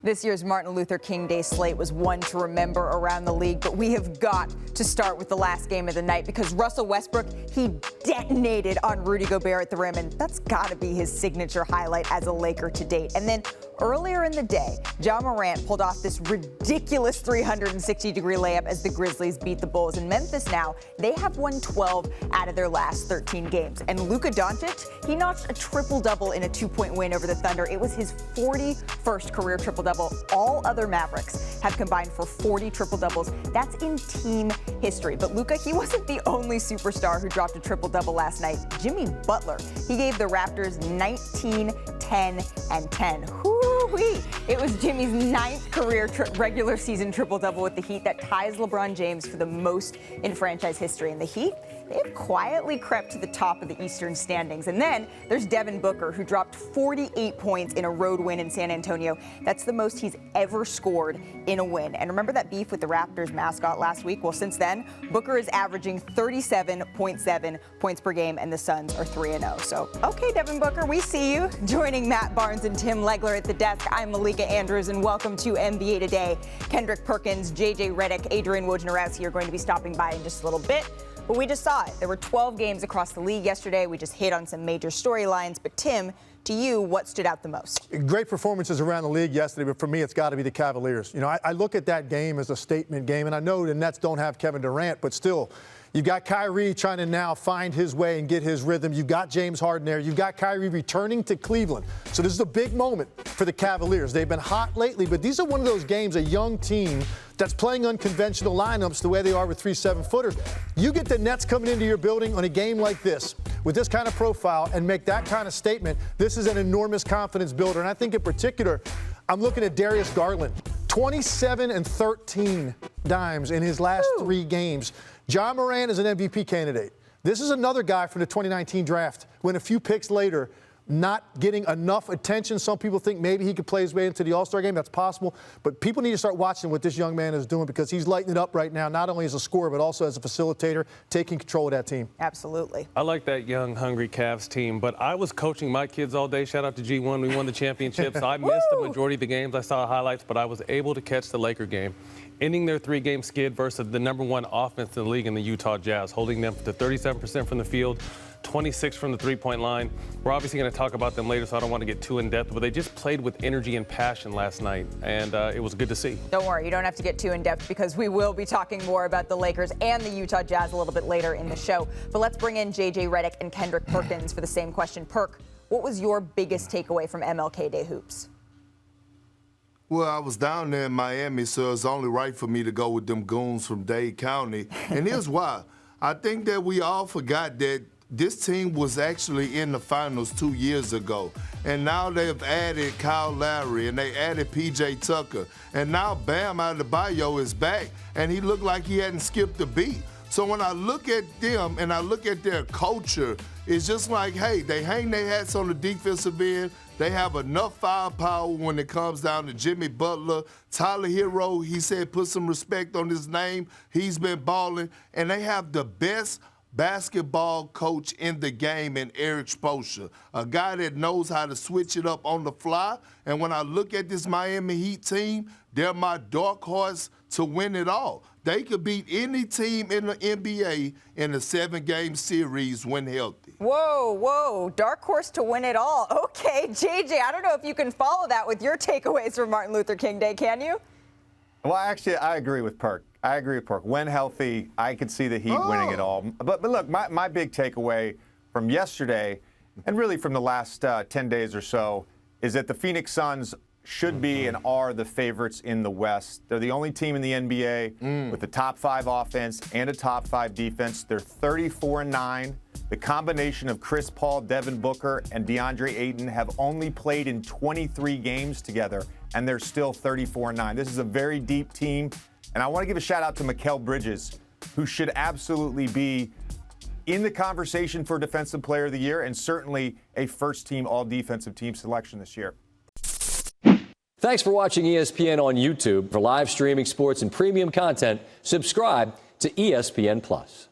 This year's Martin Luther King Day slate was one to remember around the league, but we have got to start with the last game of the night because Russell Westbrook, he detonated on Rudy Gobert at the rim, and that's got to be his signature highlight as a Laker to date. And then earlier in the day, Ja Morant pulled off this ridiculous 360-degree layup as the Grizzlies beat the Bulls. In Memphis now, they have won 12 out of their last 13 games. And Luka Doncic, he notched a triple-double in a 2-point win over the Thunder. It was his 41st career triple-double. All other Mavericks have combined for 40 triple-doubles. That's in team history. But Luka, he wasn't the only superstar who dropped a triple-double last night. Jimmy Butler, he gave the Raptors 19, 10, and 10. Whoo-wee. It was Jimmy's 9th career regular season triple-double with the Heat that ties LeBron James for the most in franchise history. And the Heat, they've quietly crept to the top of the Eastern standings. And then there's Devin Booker, who dropped 48 points in a road win in San Antonio. That's the most he's ever scored in a win. And remember that beef with the Raptors mascot last week? Well, since then, Booker is averaging 37.7 points per game, and the Suns are 3-0. So, okay, Devin Booker, we see you. Joining Matt Barnes and Tim Legler at the desk, I'm Malika Andrews, and welcome to NBA Today. Kendrick Perkins, JJ Redick, Adrian Wojnarowski are going to be stopping by in just a little bit. But we just saw it. There were 12 games across the league yesterday. We just hit on some major storylines. But Tim, to you, what stood out the most? Great performances around the league yesterday, but for me, it's got to be the Cavaliers. You know, I look at that game as a statement game, and I know the Nets don't have Kevin Durant, but still, you've got Kyrie trying to now find his way and get his rhythm. You've got James Harden there. You've got Kyrie returning to Cleveland. So this is a big moment for the Cavaliers. They've been hot lately, but these are one of those games, a young team that's playing unconventional lineups the way they are with 3 7-footers. You get the Nets coming into your building on a game like this with this kind of profile and make that kind of statement. This is an enormous confidence builder. And I think in particular, I'm looking at Darius Garland, 27 and 13 dimes in his last 3 games. Ja Morant is an MVP candidate. This is another guy from the 2019 draft when a few picks later, not getting enough attention. Some people think maybe he could play his way into the All-Star game. That's possible. But people need to start watching what this young man is doing because he's lighting it up right now, not only as a scorer, but also as a facilitator, taking control of that team. Absolutely. I like that young, hungry Cavs team, but I was coaching my kids all day. Shout out to G1. We won the championship, so I missed the majority of the games. I saw highlights, but I was able to catch the Laker game, ending their 3-game skid versus the #1 offense in the league in the Utah Jazz, holding them to 37% from the field, 26 from the three-point line. We're obviously going to talk about them later, so I don't want to get too in-depth, but they just played with energy and passion last night, and it was good to see. Don't worry, you don't have to get too in-depth because we will be talking more about the Lakers and the Utah Jazz a little bit later in the show. But let's bring in JJ Redick and Kendrick Perkins for the same question. Perk, what was your biggest takeaway from MLK Day Hoops? Well, I was down there in Miami, so it's only right for me to go with them goons from Dade County. And here's why. I think that we all forgot that this team was actually in the finals 2 years ago. And now they've added Kyle Lowry and they added P.J. Tucker. And now Bam Adebayo is back, and he looked like he hadn't skipped a beat. So when I look at them and I look at their culture, it's just like, hey, they hang their hats on the defensive end. They have enough firepower when it comes down to Jimmy Butler. Tyler Hero, he said, put some respect on his name. He's been balling. And they have the best basketball coach in the game in Eric Spoelstra, a guy that knows how to switch it up on the fly. And when I look at this Miami Heat team, they're my dark horse to win it all. They could beat any team in the NBA in a 7-game series when healthy. Whoa, dark horse to win it all. Okay, JJ, I don't know if you can follow that with your takeaways from Martin Luther King Day, can you? Well, actually, I agree with Perk. When healthy, I could see the Heat winning it all. But look, my big takeaway from yesterday, and really from the last 10 days or so, is that the Phoenix Suns should be and are the favorites in the West. They're the only team in the NBA with a top 5 offense and a top 5 defense. They're 34-9. The combination of Chris Paul, Devin Booker, and DeAndre Ayton have only played in 23 games together, and they're still 34-9. This is a very deep team. And I want to give a shout out to Mikal Bridges, who should absolutely be in the conversation for Defensive Player of the Year and certainly a first-team all-defensive team selection this year. Thanks for watching ESPN on YouTube. For live streaming sports and premium content, subscribe to ESPN+.